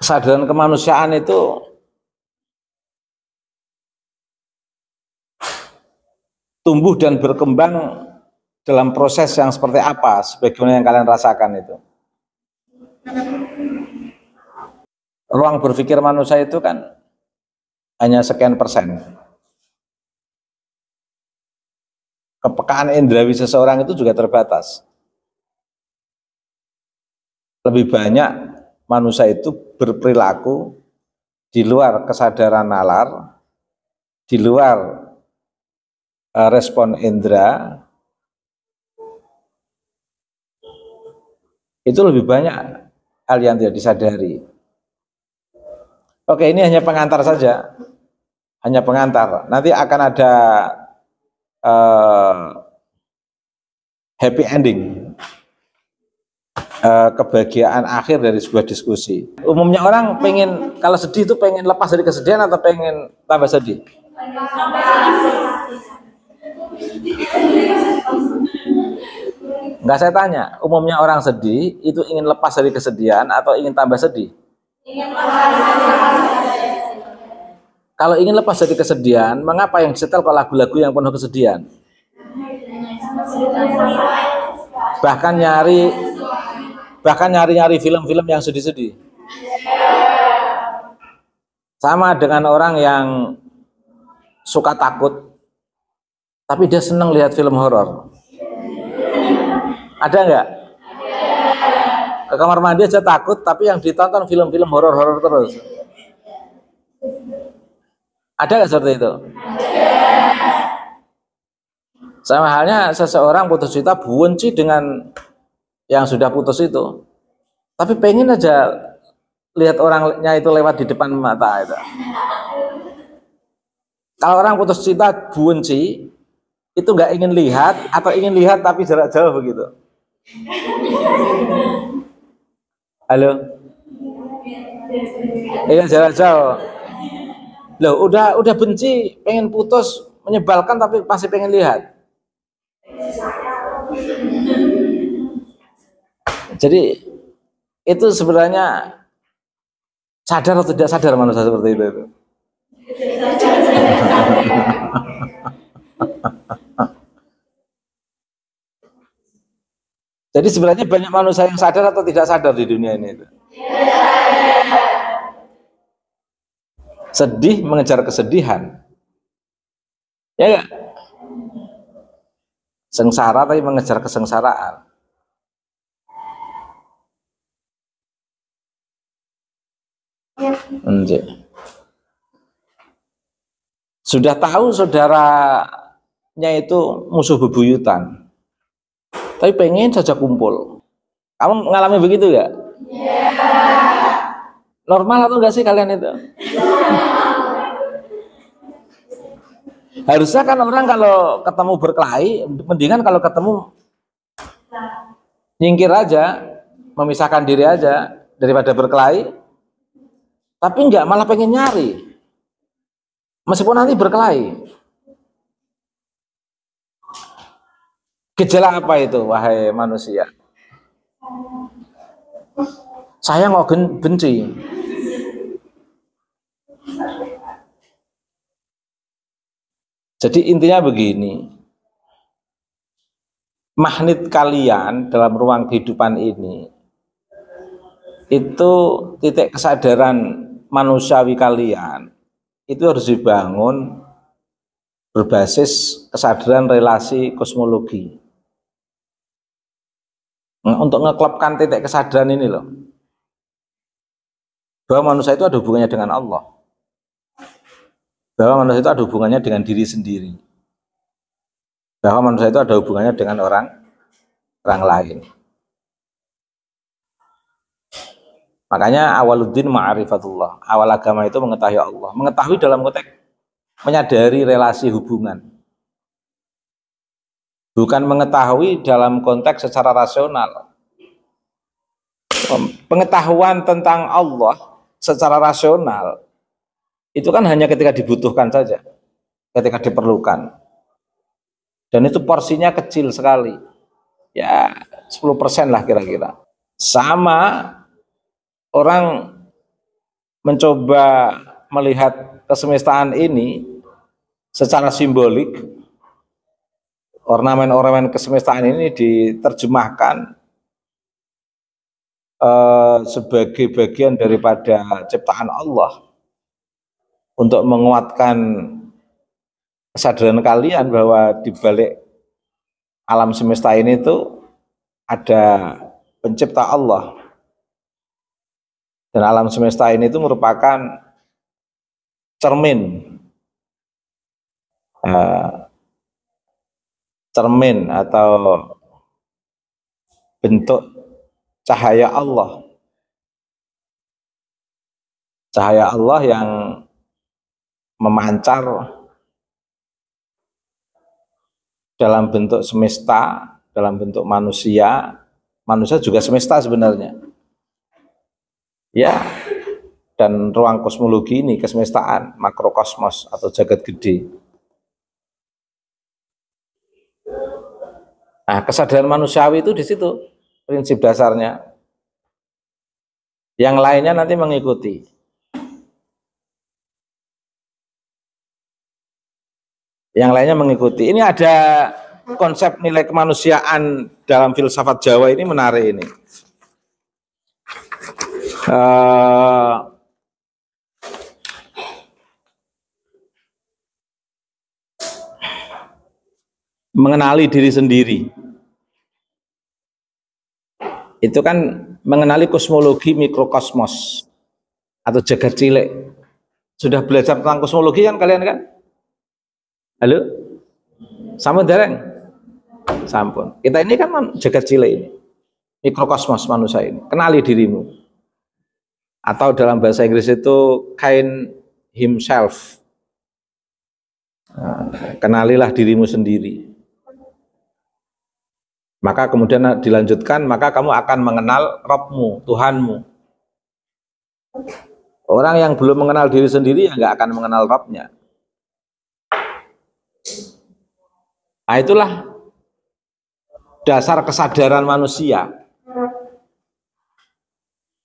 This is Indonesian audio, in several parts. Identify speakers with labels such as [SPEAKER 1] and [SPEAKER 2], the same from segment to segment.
[SPEAKER 1] kesadaran kemanusiaan itu tumbuh dan berkembang dalam proses yang seperti apa, sebagaimana yang kalian rasakan itu. Ruang berpikir manusia itu kan hanya sekian persen. Kepekaan indrawi seseorang itu juga terbatas. Lebih banyak manusia itu berperilaku di luar kesadaran nalar, di luar respon indera, itu lebih banyak hal yang tidak disadari. Oke, ini hanya pengantar saja, hanya pengantar. Nanti akan ada happy ending, kebahagiaan akhir dari sebuah diskusi. Umumnya orang pengen, kalau sedih itu pengen lepas dari kesedihan atau pengen tambah sedih? Enggak, saya tanya, umumnya orang sedih itu ingin lepas dari kesedihan atau ingin tambah sedih? Kalau ingin lepas dari kesedihan, mengapa yang disetel kok lagu-lagu yang penuh kesedihan? Bahkan nyari film-film yang sedih-sedih. Sama dengan orang yang suka takut, tapi dia senang lihat film horor. Ada nggak? Ke kamar mandi aja takut, tapi yang ditonton film-film horor-horor terus. Ada nggak seperti itu? Sama halnya seseorang putus cinta benci dengan yang sudah putus itu, tapi pengen aja lihat orangnya itu lewat di depan mata itu. Kalau orang putus cinta benci itu nggak ingin lihat atau ingin lihat tapi jarak jauh begitu. Halo? Iya, jarak jauh. Loh, udah benci, pengen putus, menyebalkan tapi masih pengen lihat. Jadi itu sebenarnya sadar atau tidak sadar manusia seperti itu. Jadi sebenarnya banyak manusia yang sadar atau tidak sadar di dunia ini. Sedih mengejar kesedihan, ya gak? Sengsara tapi mengejar kesengsaraan. Sudah tahu saudaranya itu musuh bebuyutan, tapi pengen saja kumpul. Kamu mengalami begitu gak? Normal atau enggak sih kalian itu? Harusnya kan orang kalau ketemu berkelahi, mendingan kalau ketemu nyingkir aja, memisahkan diri aja daripada berkelahi. Tapi enggak, malah pengen nyari. Meskipun nanti berkelahi. Gejala apa itu, wahai manusia? Saya nggak benci. Jadi intinya begini, magnet kalian dalam ruang kehidupan ini, itu titik kesadaran manusiawi kalian, itu harus dibangun berbasis kesadaran relasi kosmologi. Untuk ngeklopkan titik kesadaran ini loh, bahwa manusia itu ada hubungannya dengan Allah, bahwa manusia itu ada hubungannya dengan diri sendiri, bahwa manusia itu ada hubungannya dengan orang lain. Makanya awaluddin ma'rifatullah, awal agama itu mengetahui Allah, mengetahui dalam konteks menyadari relasi hubungan, bukan mengetahui dalam konteks secara rasional. Pengetahuan tentang Allah secara rasional itu kan hanya ketika dibutuhkan saja, ketika diperlukan, dan itu porsinya kecil sekali, ya 10% lah kira-kira. Sama orang mencoba melihat kesemestaan ini secara simbolik, ornamen-ornamen kesemestaan ini diterjemahkan sebagai bagian daripada ciptaan Allah untuk menguatkan kesadaran kalian bahwa di balik alam semesta ini itu ada pencipta Allah, dan alam semesta ini itu merupakan cermin atau bentuk cahaya Allah yang memancar dalam bentuk semesta, dalam bentuk manusia juga semesta sebenarnya ya, dan ruang kosmologi ini kesemestaan, makrokosmos atau jagat gede. Nah, kesadaran manusiawi itu di situ prinsip dasarnya, yang lainnya nanti mengikuti. Ini ada konsep nilai kemanusiaan dalam filsafat Jawa, ini menarik ini. Mengenali diri sendiri itu kan mengenali kosmologi mikrokosmos atau jagat cilik. Sudah belajar tentang kosmologi kan kalian kan? Halo? Sampun dereng? Sampun. Kita ini kan jagat cilik ini, mikrokosmos manusia ini. Kenali dirimu, atau dalam bahasa Inggris itu kind himself. Nah, kenalilah dirimu sendiri. Maka kemudian dilanjutkan, maka kamu akan mengenal Rabbmu, Tuhanmu. Orang yang belum mengenal diri sendiri ya nggak akan mengenal Rabbnya. Nah, itulah dasar kesadaran manusia.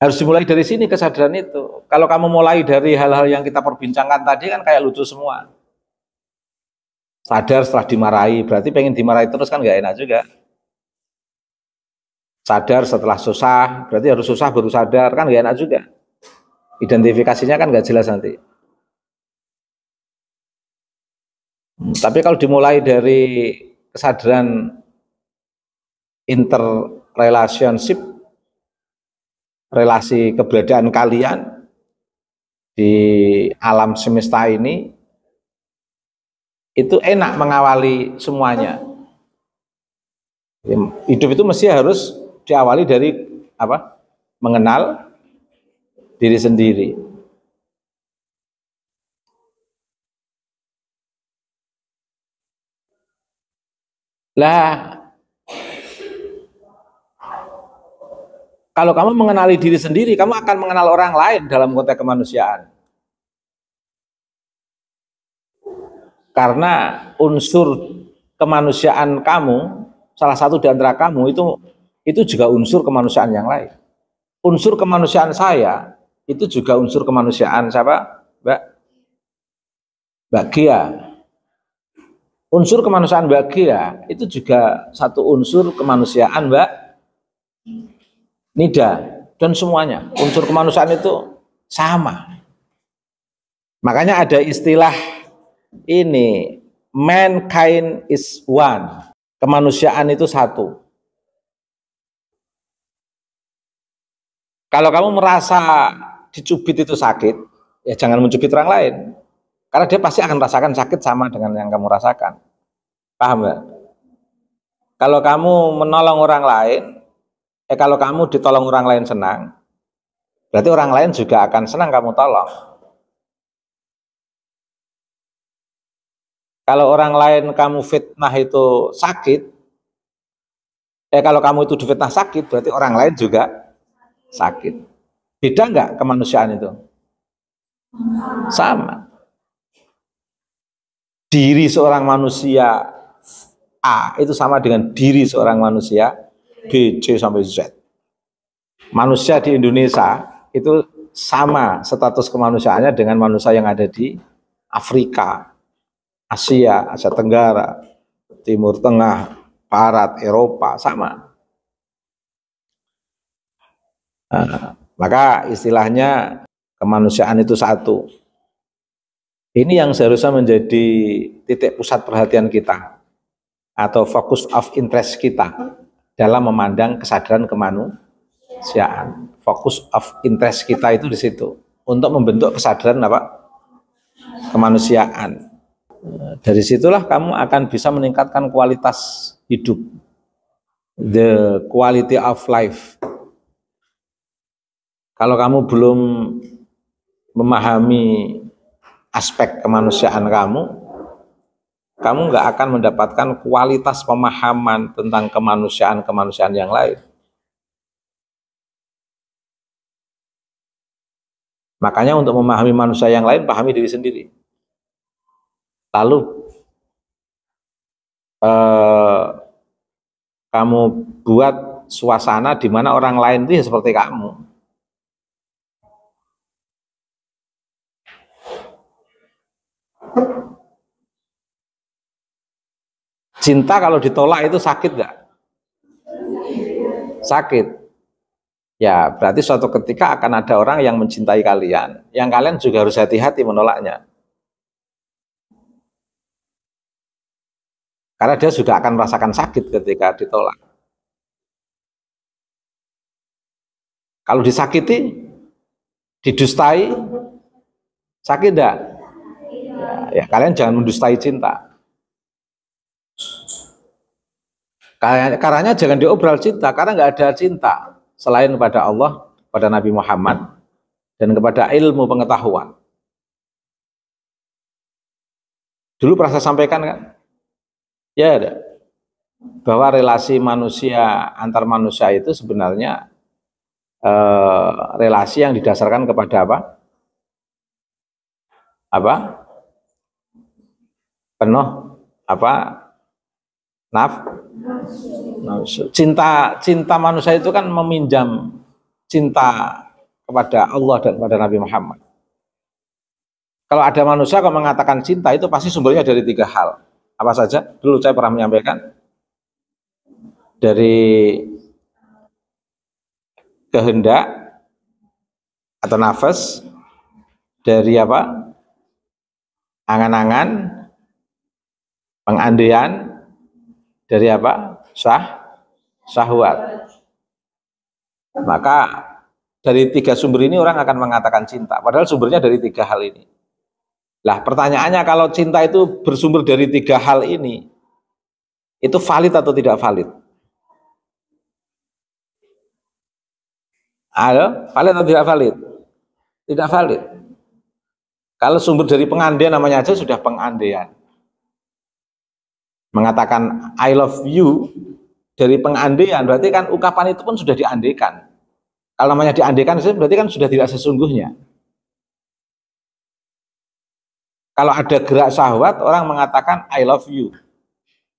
[SPEAKER 1] Harus dimulai dari sini kesadaran itu. Kalau kamu mulai dari hal-hal yang kita perbincangkan tadi kan kayak lucu semua. Sadar setelah dimarahi, berarti pengen dimarahi terus kan nggak enak juga. Sadar setelah susah, berarti harus susah baru sadar, kan gak enak juga. Identifikasinya kan gak jelas nanti. Tapi kalau dimulai dari kesadaran interrelationship, relasi keberadaan kalian di alam semesta ini, itu enak mengawali semuanya. Hidup itu mesti harus diawali dari apa? Mengenal diri sendiri. Lah, kalau kamu mengenali diri sendiri, kamu akan mengenal orang lain dalam konteks kemanusiaan. Karena unsur kemanusiaan kamu, salah satu di antara kamu itu juga unsur kemanusiaan yang lain. Unsur kemanusiaan saya itu juga unsur kemanusiaan siapa? Mbak Gia. Unsur kemanusiaan Mbak Gia itu juga satu unsur kemanusiaan Mbak Nida, dan semuanya unsur kemanusiaan itu sama. Makanya ada istilah ini, mankind is one. Kemanusiaan itu satu. Kalau kamu merasa dicubit itu sakit, ya jangan mencubit orang lain. Karena dia pasti akan merasakan sakit sama dengan yang kamu rasakan. Paham nggak? Kalau kamu menolong orang lain, kalau kamu ditolong orang lain senang, berarti orang lain juga akan senang kamu tolong. Kalau orang lain kamu fitnah itu sakit, kalau kamu itu difitnah sakit, berarti orang lain juga sakit. Beda nggak kemanusiaan itu? Sama. Diri seorang manusia A itu sama dengan diri seorang manusia B, C sampai Z. Manusia di Indonesia itu sama status kemanusiaannya dengan manusia yang ada di Afrika, Asia, Asia Tenggara, Timur Tengah, Barat, Eropa, sama. Nah, maka istilahnya kemanusiaan itu satu. Ini yang seharusnya menjadi titik pusat perhatian kita atau fokus of interest kita dalam memandang kesadaran kemanusiaan. Fokus of interest kita itu di situ untuk membentuk kesadaran apa? Kemanusiaan. Dari situlah kamu akan bisa meningkatkan kualitas hidup, the quality of life. Kalau kamu belum memahami aspek kemanusiaan kamu nggak akan mendapatkan kualitas pemahaman tentang kemanusiaan yang lain. Makanya untuk memahami manusia yang lain, pahami diri sendiri. Lalu kamu buat suasana di mana orang lain itu ya seperti kamu. Cinta kalau ditolak itu sakit nggak? Sakit. Ya, berarti suatu ketika akan ada orang yang mencintai kalian, yang kalian juga harus hati-hati menolaknya. Karena dia juga akan merasakan sakit ketika ditolak. Kalau disakiti, didustai, sakit enggak? Ya, kalian jangan mendustai cinta. Karena jangan diobral cinta, karena nggak ada cinta selain kepada Allah, kepada Nabi Muhammad, dan kepada ilmu pengetahuan. Dulu pernah saya sampaikan kan? Ya ada. Bahwa relasi manusia antar manusia itu sebenarnya relasi yang didasarkan kepada apa? Penuh cinta manusia itu kan meminjam cinta kepada Allah dan kepada Nabi Muhammad. Kalau ada manusia yang mengatakan cinta itu pasti sumbernya dari 3 hal. Apa saja? Dulu saya pernah menyampaikan dari kehendak atau nafas, dari angan-angan, pengandaian, dari syahwat. Maka dari 3 sumber ini orang akan mengatakan cinta, padahal sumbernya dari 3 hal ini. Lah pertanyaannya, kalau cinta itu bersumber dari 3 hal ini, itu valid atau tidak valid? Valid atau tidak valid? Tidak valid. Kalau sumber dari pengandaian namanya aja sudah pengandaian. Mengatakan I love you dari pengandaian, berarti kan ungkapan itu pun sudah diandaikan. Kalau namanya diandaikan berarti kan sudah tidak sesungguhnya. Kalau ada gerak syahwat, orang mengatakan I love you,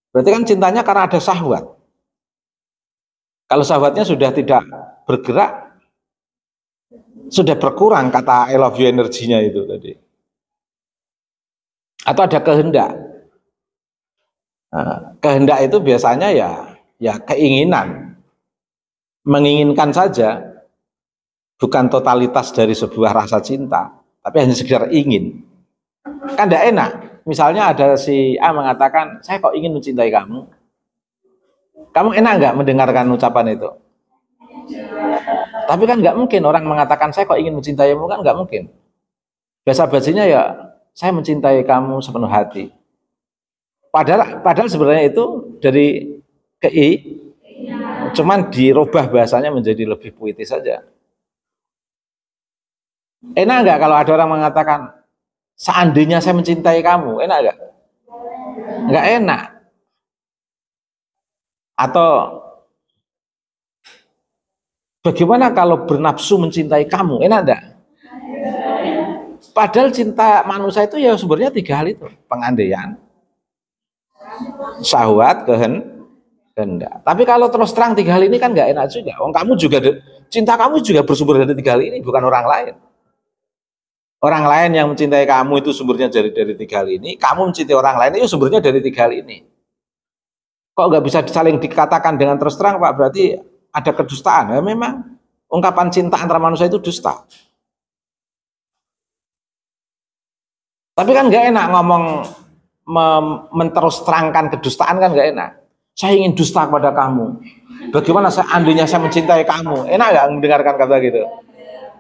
[SPEAKER 1] berarti kan cintanya karena ada syahwat. Kalau syahwatnya sudah tidak bergerak, sudah berkurang kata I love you energinya itu tadi. Atau ada kehendak. Nah, kehendak itu biasanya ya keinginan, menginginkan saja, bukan totalitas dari sebuah rasa cinta, tapi hanya sekedar ingin. Kan tidak enak. Misalnya ada si A mengatakan, saya kok ingin mencintai kamu. Kamu enak nggak mendengarkan ucapan itu? Tapi kan nggak mungkin orang mengatakan saya kok ingin mencintaimu, kan nggak mungkin. Biasa basinya ya saya mencintai kamu sepenuh hati. Padahal sebenarnya itu dari cuman dirubah bahasanya menjadi lebih puitis saja. Enak nggak kalau ada orang mengatakan seandainya saya mencintai kamu, enak nggak? Nggak enak. Atau bagaimana kalau bernafsu mencintai kamu, enak nggak? Padahal cinta manusia itu ya sumbernya 3 hal itu, pengandaian, syahwat, kehendak. Tapi kalau terus terang 3 hal ini kan nggak enak juga. Kamu juga cinta kamu juga bersumber dari 3 hal ini, bukan orang lain. Orang lain yang mencintai kamu itu sumbernya dari 3 hal ini, kamu mencintai orang lain itu sumbernya dari 3 hal ini. Kok nggak bisa saling dikatakan dengan terus terang, Pak? Berarti ada kedustaan. Ya memang ungkapan cinta antara manusia itu dusta. Tapi kan nggak enak ngomong menterus terangkan kedustaan, kan nggak enak. Saya ingin dusta kepada kamu. Bagaimana seandainya saya mencintai kamu? Enak nggak mendengarkan kata gitu?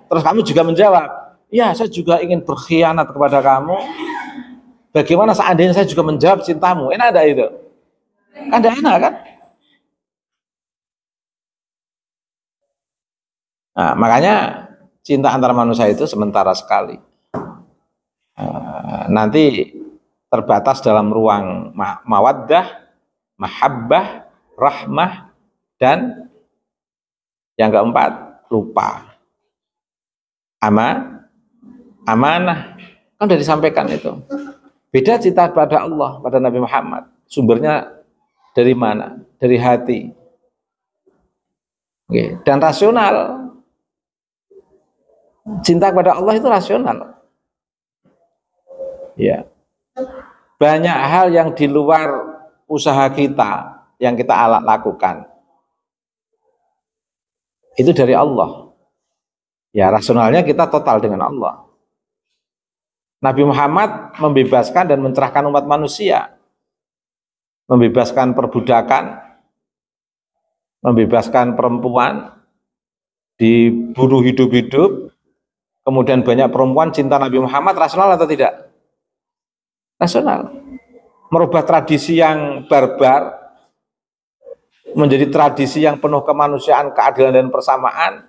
[SPEAKER 1] Terus kamu juga menjawab, ya saya juga ingin berkhianat kepada kamu. Bagaimana seandainya saya juga menjawab cintamu? Enak ada itu? Kan nggak enak kan? Nah, makanya cinta antara manusia itu sementara sekali. Nanti terbatas dalam ruang mawaddah, mahabbah, rahmah, dan yang keempat lupa. Amanah, kan sudah disampaikan itu. Beda cinta pada Allah, pada Nabi Muhammad, sumbernya dari mana? Dari hati. Oke. Dan rasional. Cinta kepada Allah itu rasional. Ya. Banyak hal yang di luar usaha kita yang kita lakukan. Itu dari Allah. Ya, rasionalnya kita total dengan Allah. Nabi Muhammad membebaskan dan mencerahkan umat manusia. Membebaskan perbudakan, membebaskan perempuan, dibunuh hidup-hidup, kemudian banyak perempuan cinta Nabi Muhammad, rasional atau tidak? Rasional. Merubah tradisi yang barbar menjadi tradisi yang penuh kemanusiaan, keadilan dan persamaan.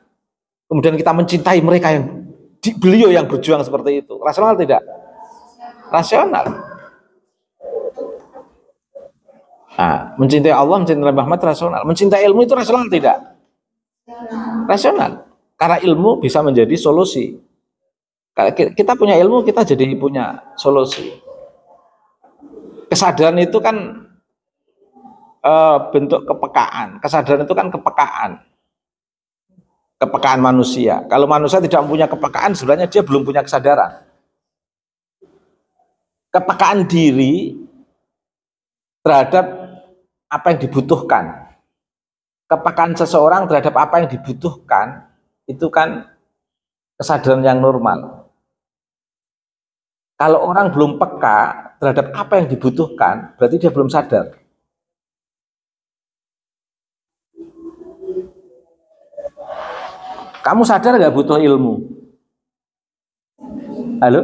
[SPEAKER 1] Kemudian kita mencintai mereka yang beliau yang berjuang seperti itu. Rasional tidak? Rasional. Nah, mencintai Allah, mencintai Nabi Muhammad rasional. Mencintai ilmu itu rasional tidak? Rasional. Karena ilmu bisa menjadi solusi. Kalau kita punya ilmu, kita jadi punya solusi. Kesadaran itu kan bentuk kepekaan. Kesadaran itu kan kepekaan. Kepekaan manusia. Kalau manusia tidak punya kepekaan, sebenarnya dia belum punya kesadaran. Kepekaan diri terhadap apa yang dibutuhkan. Kepekaan seseorang terhadap apa yang dibutuhkan, itu kan kesadaran yang normal. Kalau orang belum peka terhadap apa yang dibutuhkan, berarti dia belum sadar. Kamu sadar nggak butuh ilmu? Halo?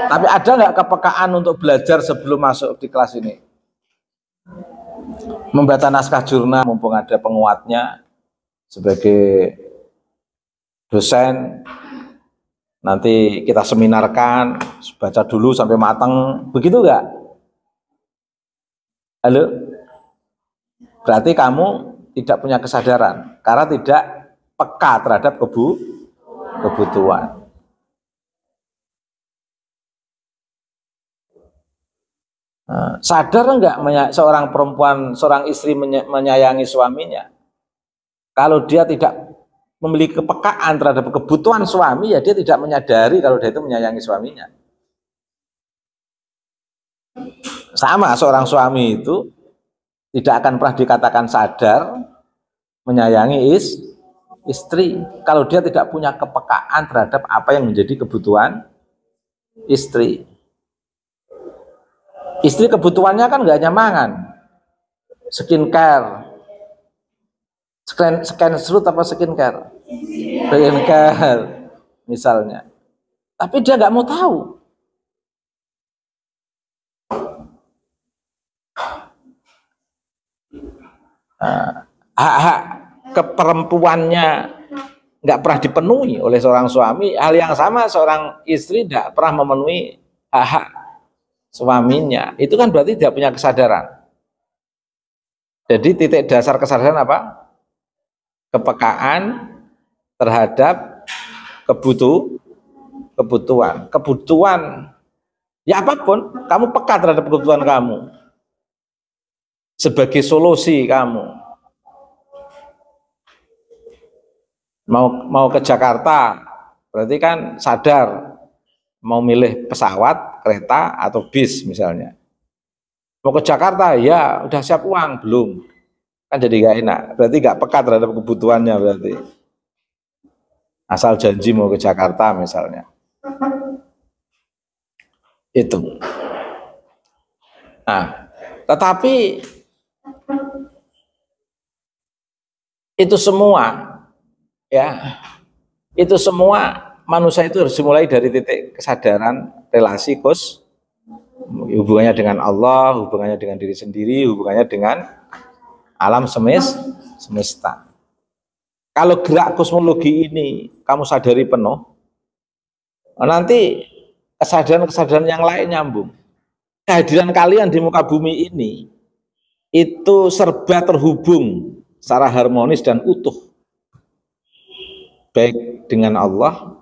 [SPEAKER 1] Tapi ada nggak kepekaan untuk belajar sebelum masuk di kelas ini? Membaca naskah jurnal, mumpung ada penguatnya sebagai dosen, nanti kita seminarkan, baca dulu sampai matang, begitu nggak? Halo? Berarti kamu tidak punya kesadaran, karena tidak peka terhadap kebutuhan. Nah, sadar enggak seorang perempuan, seorang istri menyayangi suaminya? Kalau dia tidak memiliki kepekaan terhadap kebutuhan suami, ya dia tidak menyadari kalau dia itu menyayangi suaminya. Sama, seorang suami itu tidak akan pernah dikatakan sadar menyayangi istri kalau dia tidak punya kepekaan terhadap apa yang menjadi kebutuhan istri. Istri kebutuhannya kan nggak hanya mangan, skincare, scan serut apa skincare, misalnya. Tapi dia nggak mau tahu. Hak-hak keperempuannya nggak pernah dipenuhi oleh seorang suami. Hal yang sama seorang istri tidak pernah memenuhi hak-hak suaminya. Itu kan berarti tidak punya kesadaran. Jadi titik dasar kesadaran apa? Kepekaan terhadap kebutuhan. Ya apapun, kamu peka terhadap kebutuhan kamu. Sebagai solusi kamu. mau ke Jakarta, berarti kan sadar mau milih pesawat, kereta atau bis misalnya. Mau ke Jakarta, ya udah siap uang belum? Kan jadi gak enak. Berarti gak peka terhadap kebutuhannya berarti. Asal janji mau ke Jakarta misalnya. Itu. Nah, tetapi itu semua ya, itu semua manusia itu harus dimulai dari titik kesadaran relasi hubungannya dengan Allah, hubungannya dengan diri sendiri, hubungannya dengan alam semesta. Kalau gerak kosmologi ini kamu sadari penuh, nanti kesadaran-kesadaran yang lain nyambung. Kehadiran kalian di muka bumi ini itu serba terhubung secara harmonis dan utuh, baik dengan Allah,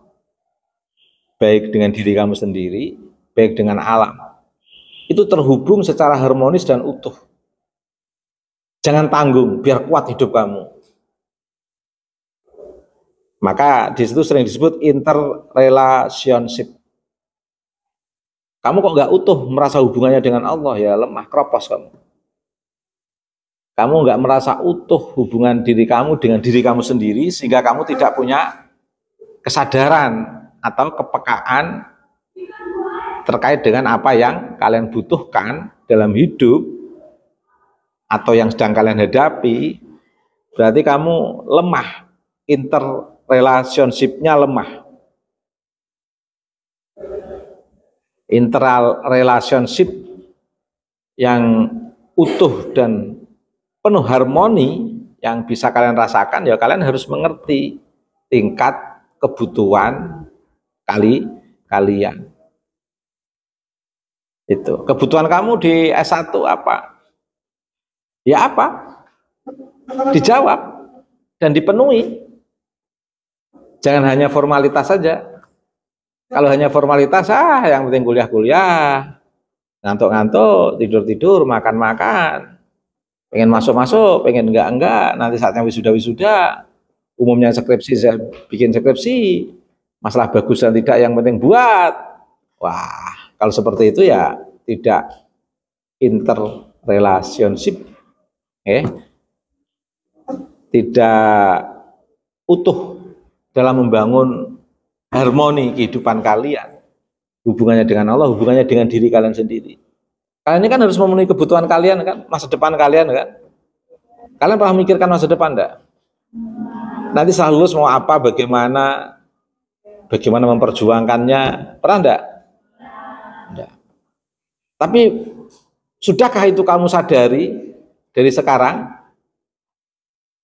[SPEAKER 1] baik dengan diri kamu sendiri, baik dengan alam. Itu terhubung secara harmonis dan utuh. Jangan tanggung, biar kuat hidup kamu. Maka di situ sering disebut interrelationship. Kamu kok nggak utuh merasa hubungannya dengan Allah, ya lemah, kropos kamu. Kamu nggak merasa utuh hubungan diri kamu dengan diri kamu sendiri, sehingga kamu tidak punya kesadaran atau kepekaan terkait dengan apa yang kalian butuhkan dalam hidup atau yang sedang kalian hadapi. Berarti kamu lemah, interrelationship-nya lemah. Interrelationship yang utuh dan penuh harmoni yang bisa kalian rasakan, ya kalian harus mengerti tingkat kebutuhan kalian. Itu kebutuhan kamu di S1 apa? Ya apa? Dijawab dan dipenuhi. Jangan hanya formalitas saja. Kalau hanya formalitas, yang penting kuliah-kuliah, ngantuk-ngantuk, tidur-tidur, makan-makan, pengen masuk-masuk, pengen enggak, nanti saatnya wisuda-wisuda, umumnya skripsi, saya bikin skripsi, masalah bagus dan tidak yang penting buat. Wah, kalau seperti itu ya tidak interrelationship, tidak utuh dalam membangun harmoni kehidupan kalian, hubungannya dengan Allah, hubungannya dengan diri kalian sendiri. Kalian ini kan harus memenuhi kebutuhan kalian kan, masa depan kalian kan. Kalian pernah memikirkan masa depan enggak? Nanti setelah lulus mau apa, bagaimana memperjuangkannya, pernah enggak? Enggak. Tapi sudahkah itu kamu sadari dari sekarang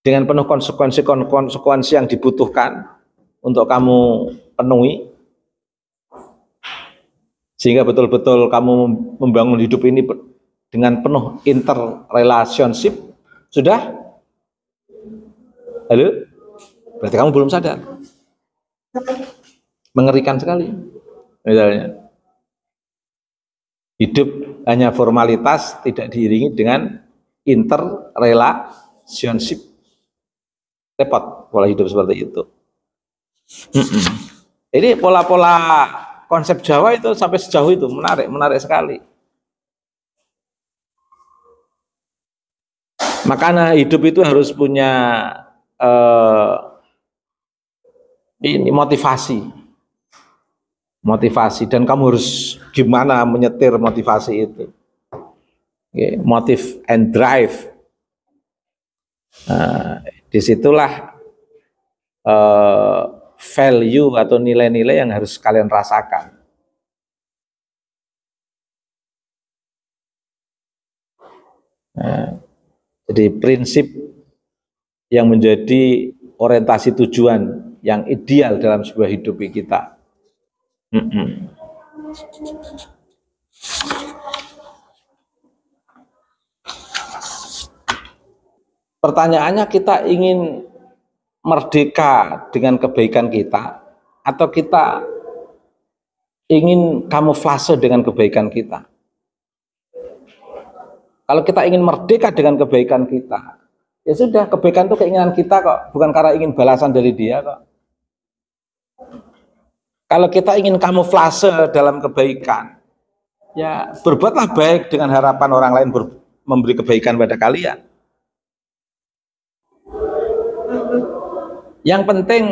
[SPEAKER 1] dengan penuh konsekuensi yang dibutuhkan untuk kamu penuhi, sehingga betul-betul kamu membangun hidup ini dengan penuh interrelationship? Sudah? Halo? Berarti kamu belum sadar. Mengerikan sekali. Misalnya, hidup hanya formalitas, tidak diiringi dengan interrelationship. Repot pola hidup seperti itu. Jadi pola-pola konsep Jawa itu sampai sejauh itu menarik sekali. Makanya hidup itu harus punya ini motivasi, dan kamu harus gimana menyetir motivasi itu. Motive and drive. Nah, disitulah value atau nilai-nilai yang harus kalian rasakan. Nah, jadi prinsip yang menjadi orientasi tujuan yang ideal dalam sebuah hidup kita. Pertanyaannya, kita ingin merdeka dengan kebaikan kita, atau kita ingin kamuflase dengan kebaikan kita? Kalau kita ingin merdeka dengan kebaikan kita, Ya sudah, kebaikan itu keinginan kita kok, bukan karena ingin balasan dari dia kok. Kalau kita ingin kamuflase dalam kebaikan, ya berbuatlah baik dengan harapan orang lain memberi kebaikan pada kalian. Yang penting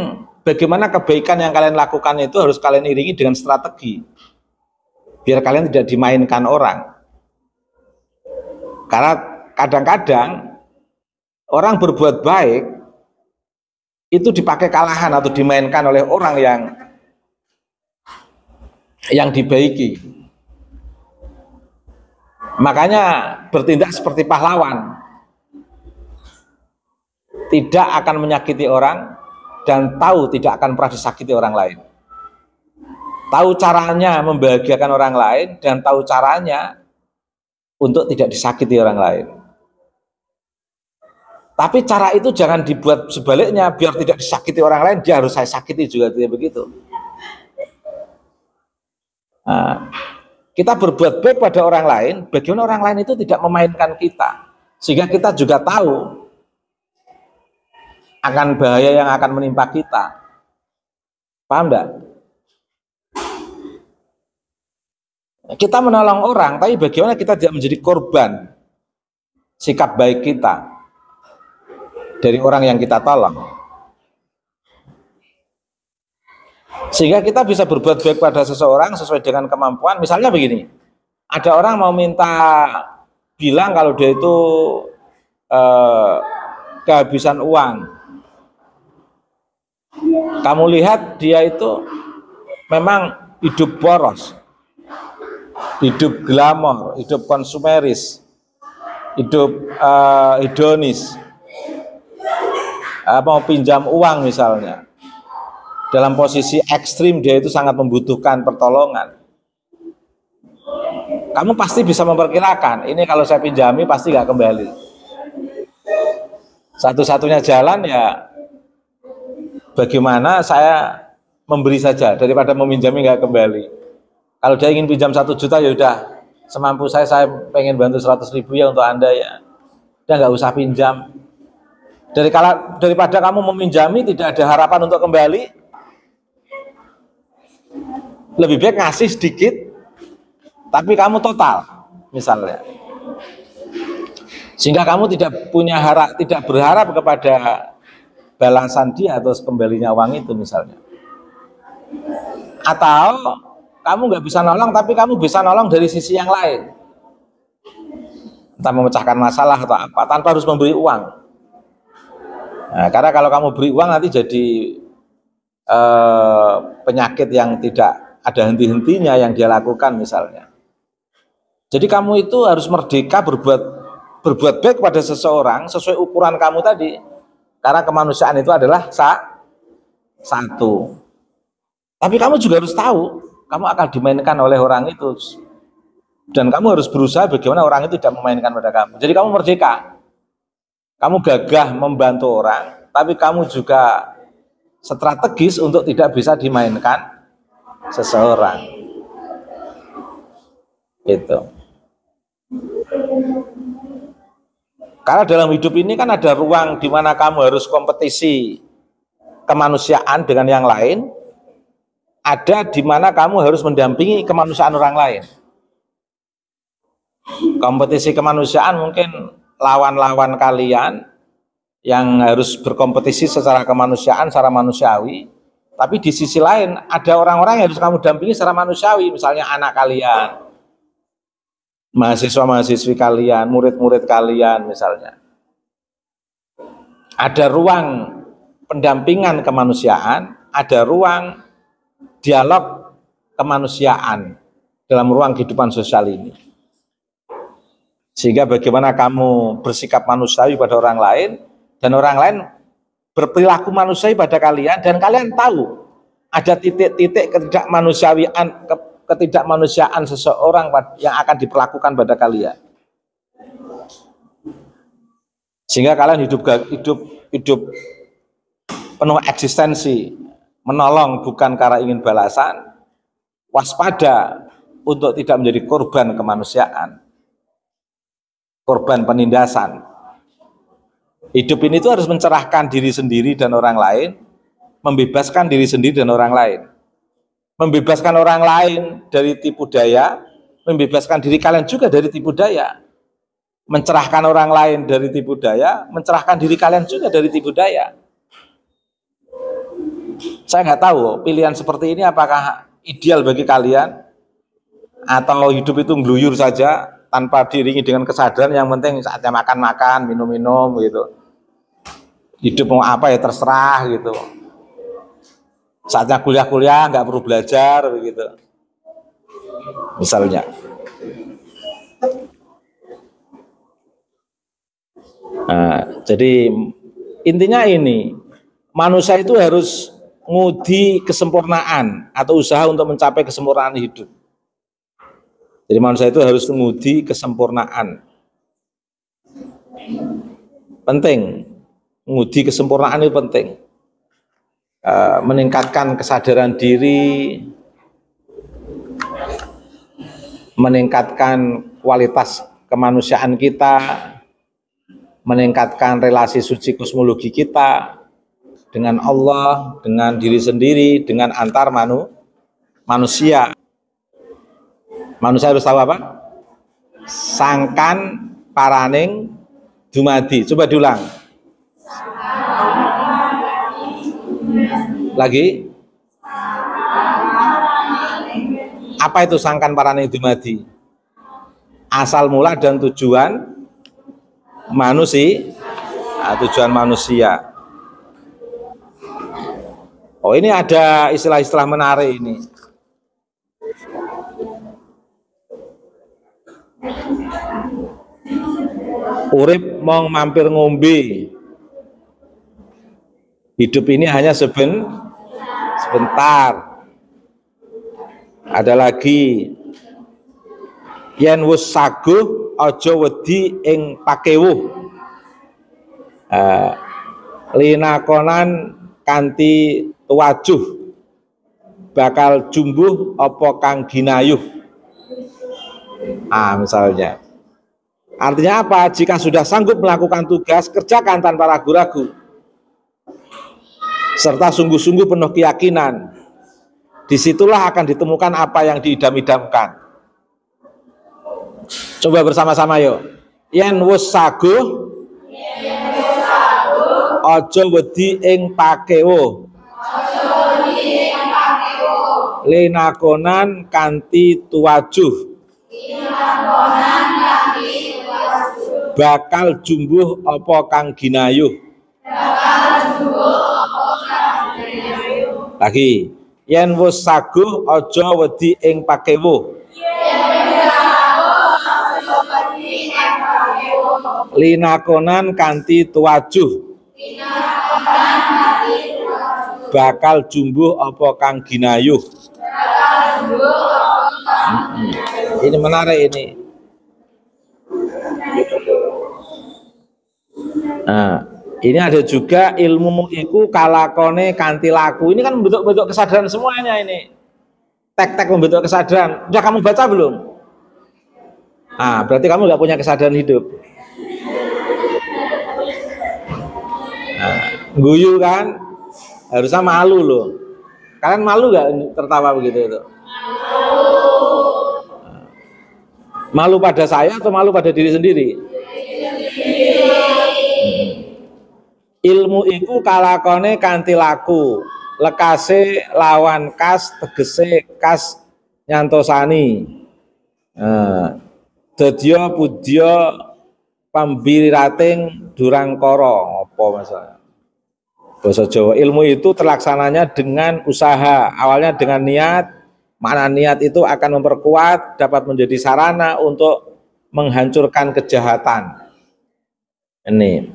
[SPEAKER 1] bagaimana kebaikan yang kalian lakukan itu harus kalian iringi dengan strategi, biar kalian tidak dimainkan orang. Karena kadang-kadang orang berbuat baik itu dipakai kalahan atau dimainkan oleh orang yang dibaiki. Makanya bertindak seperti pahlawan, tidak akan menyakiti orang dan tahu tidak akan pernah disakiti orang lain. Tahu caranya membahagiakan orang lain dan tahu caranya untuk tidak disakiti orang lain. Tapi cara itu jangan dibuat sebaliknya, biar tidak disakiti orang lain dia harus saya sakiti juga, tidak begitu. Nah, kita berbuat baik pada orang lain, bagaimana orang lain itu tidak memainkan kita, sehingga kita juga tahu akan bahaya yang akan menimpa kita. Paham enggak? Kita menolong orang, tapi bagaimana kita tidak menjadi korban sikap baik kita dari orang yang kita tolong, sehingga kita bisa berbuat baik pada seseorang sesuai dengan kemampuan. Misalnya begini, ada orang mau minta bilang kalau dia itu kehabisan uang. Kamu lihat dia itu memang hidup boros, hidup glamor, hidup konsumeris, hidup hedonis, mau pinjam uang misalnya, dalam posisi ekstrim dia itu sangat membutuhkan pertolongan. Kamu pasti bisa memperkirakan, ini kalau saya pinjami pasti nggak kembali. Satu-satunya jalan ya bagaimana saya memberi saja daripada meminjami nggak kembali. Kalau dia ingin pinjam 1 juta ya udah, semampu saya pengen bantu 100.000 ya untuk Anda ya. Dia nggak usah pinjam. Daripada kamu meminjami tidak ada harapan untuk kembali, lebih baik ngasih sedikit tapi kamu total misalnya, sehingga kamu tidak berharap kepada balasan dia atau kembalinya uang itu misalnya. Atau kamu nggak bisa nolong tapi kamu bisa nolong dari sisi yang lain, entah memecahkan masalah atau apa, tanpa harus memberi uang. Nah, karena kalau kamu beri uang nanti jadi penyakit yang tidak ada henti-hentinya yang dia lakukan misalnya. Jadi kamu itu harus merdeka berbuat baik kepada seseorang sesuai ukuran kamu tadi, karena kemanusiaan itu adalah satu. Tapi kamu juga harus tahu kamu akan dimainkan oleh orang itu, dan kamu harus berusaha bagaimana orang itu tidak memainkan pada kamu. Jadi kamu merdeka, kamu gagah membantu orang, tapi kamu juga strategis untuk tidak bisa dimainkan seseorang. Gitu. Karena dalam hidup ini kan ada ruang di mana kamu harus kompetisi kemanusiaan dengan yang lain, ada di mana kamu harus mendampingi kemanusiaan orang lain. Kompetisi kemanusiaan mungkin lawan-lawan kalian yang harus berkompetisi secara kemanusiaan, secara manusiawi. Tapi di sisi lain ada orang-orang yang harus kamu dampingi secara manusiawi, misalnya anak kalian, mahasiswa-mahasiswi kalian, murid-murid kalian misalnya. Ada ruang pendampingan kemanusiaan, ada ruang dialog kemanusiaan dalam ruang kehidupan sosial ini. Sehingga bagaimana kamu bersikap manusiawi pada orang lain, dan orang lain berperilaku manusiawi pada kalian, dan kalian tahu ada titik-titik ketidakmanusiaan seseorang yang akan diperlakukan pada kalian. Sehingga kalian hidup penuh eksistensi, menolong bukan karena ingin balasan, waspada untuk tidak menjadi korban kemanusiaan, korban penindasan. Hidup ini tuh harus mencerahkan diri sendiri dan orang lain, membebaskan diri sendiri dan orang lain. Membebaskan orang lain dari tipu daya, membebaskan diri kalian juga dari tipu daya. Mencerahkan orang lain dari tipu daya, mencerahkan diri kalian juga dari tipu daya. Saya nggak tahu pilihan seperti ini apakah ideal bagi kalian, atau hidup itu ngeluyur saja tanpa diiringi dengan kesadaran, yang penting saatnya makan-makan, minum-minum gitu. Hidup mau apa ya terserah gitu. Saatnya kuliah-kuliah nggak perlu belajar begitu. Misalnya. Nah, jadi intinya ini, manusia itu harus ngudi kesempurnaan atau usaha untuk mencapai kesempurnaan hidup. Jadi manusia itu harus ngudi kesempurnaan. Penting, ngudi kesempurnaan itu penting. Meningkatkan kesadaran diri, meningkatkan kualitas kemanusiaan kita, meningkatkan relasi suci kosmologi kita dengan Allah, dengan diri sendiri, dengan antar manusia. Manusia harus tahu apa? Sangkan paraning dumadi. Coba diulang. Lagi. Apa itu sangkan paraning dumadi? Asal mula dan tujuan tujuan manusia. Oh, ini ada istilah-istilah menarik ini. Urip mong mampir ngombe. Hidup ini hanya sebentar. Ada lagi, yen wis saguh aja wedi ing pakewuh. Linakonan kanthi tuwajuh, bakal jumbuh apa kang ginayuh. Misalnya. Artinya apa? Jika sudah sanggup melakukan tugas, kerjakan tanpa ragu-ragu. Serta sungguh-sungguh penuh keyakinan. Disitulah akan ditemukan apa yang diidam-idamkan. Coba bersama-sama yuk. Yen wis saguh aja wedi ing pakewuh. Linakonan kanthi tuwajuh. Bakal jumbuh apa kang ginayuh. Lagi, yen wis saguh aja wedi ing pakewuh. Linakonan kanthi tuwajuh. Bakal jumbuh apa kang ginayuh. Ini menarik ini. Nah, ini ada juga ilmu iku kalakone kanthi laku. Ini kan bentuk-bentuk kesadaran semuanya ini. Tek-tek membentuk kesadaran. Sudah kamu baca belum? Berarti kamu nggak punya kesadaran hidup. Guyu kan? Harusnya malu loh. Kalian malu nggak tertawa begitu itu? Malu pada saya atau malu pada diri sendiri? Ilmu iku kalakone kanthi laku. Lekase lawan kas, tegese kas nyantosani. Dadya budya pambirating durangkara. Apa masalah? Bahasa Jawa, ilmu itu terlaksananya dengan usaha. Awalnya dengan niat. Mana niat itu akan memperkuat, dapat menjadi sarana untuk menghancurkan kejahatan. Ini.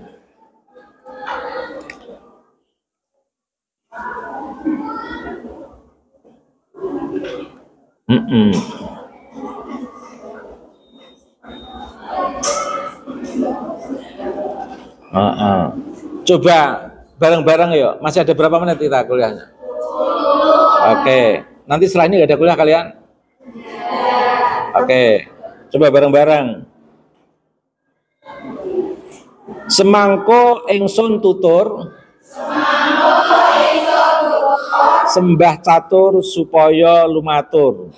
[SPEAKER 1] Coba bareng-bareng yuk. Masih ada berapa menit kita kuliahnya? Oke. Nanti setelah ini gak ada kuliah kalian? Oke. Coba bareng-bareng. Semangko ingsun tutur sembah catur supaya lumatur.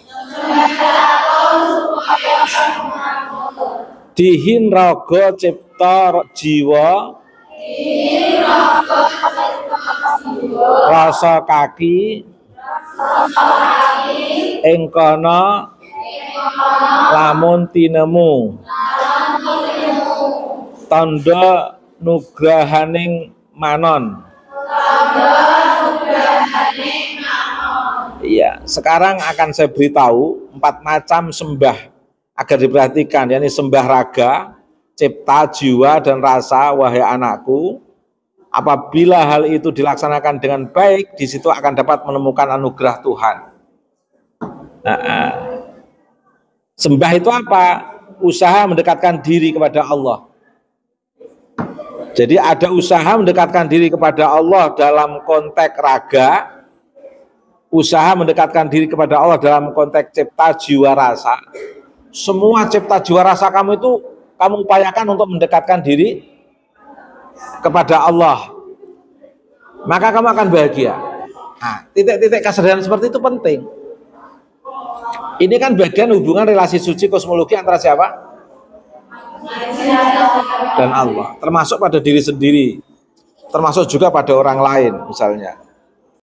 [SPEAKER 1] Dihin raga cipta jiwa rasa kaki ing kana lamun tinemu tanda nugrahaning manon. Iya, sekarang akan saya beritahu 4 macam sembah agar diperhatikan, yakni sembah raga, cipta, jiwa, dan rasa, wahai anakku. Apabila hal itu dilaksanakan dengan baik, di situ akan dapat menemukan anugerah Tuhan. Sembah itu apa? Usaha mendekatkan diri kepada Allah. Jadi ada usaha mendekatkan diri kepada Allah dalam konteks raga, usaha mendekatkan diri kepada Allah dalam konteks cipta, jiwa, rasa. Semua cipta, jiwa, rasa kamu itu kamu upayakan untuk mendekatkan diri kepada Allah, maka kamu akan bahagia. Nah, titik-titik kesadaran seperti itu penting. Ini kan bagian hubungan relasi suci kosmologi antara siapa? Dan Allah, termasuk pada diri sendiri, termasuk juga pada orang lain misalnya.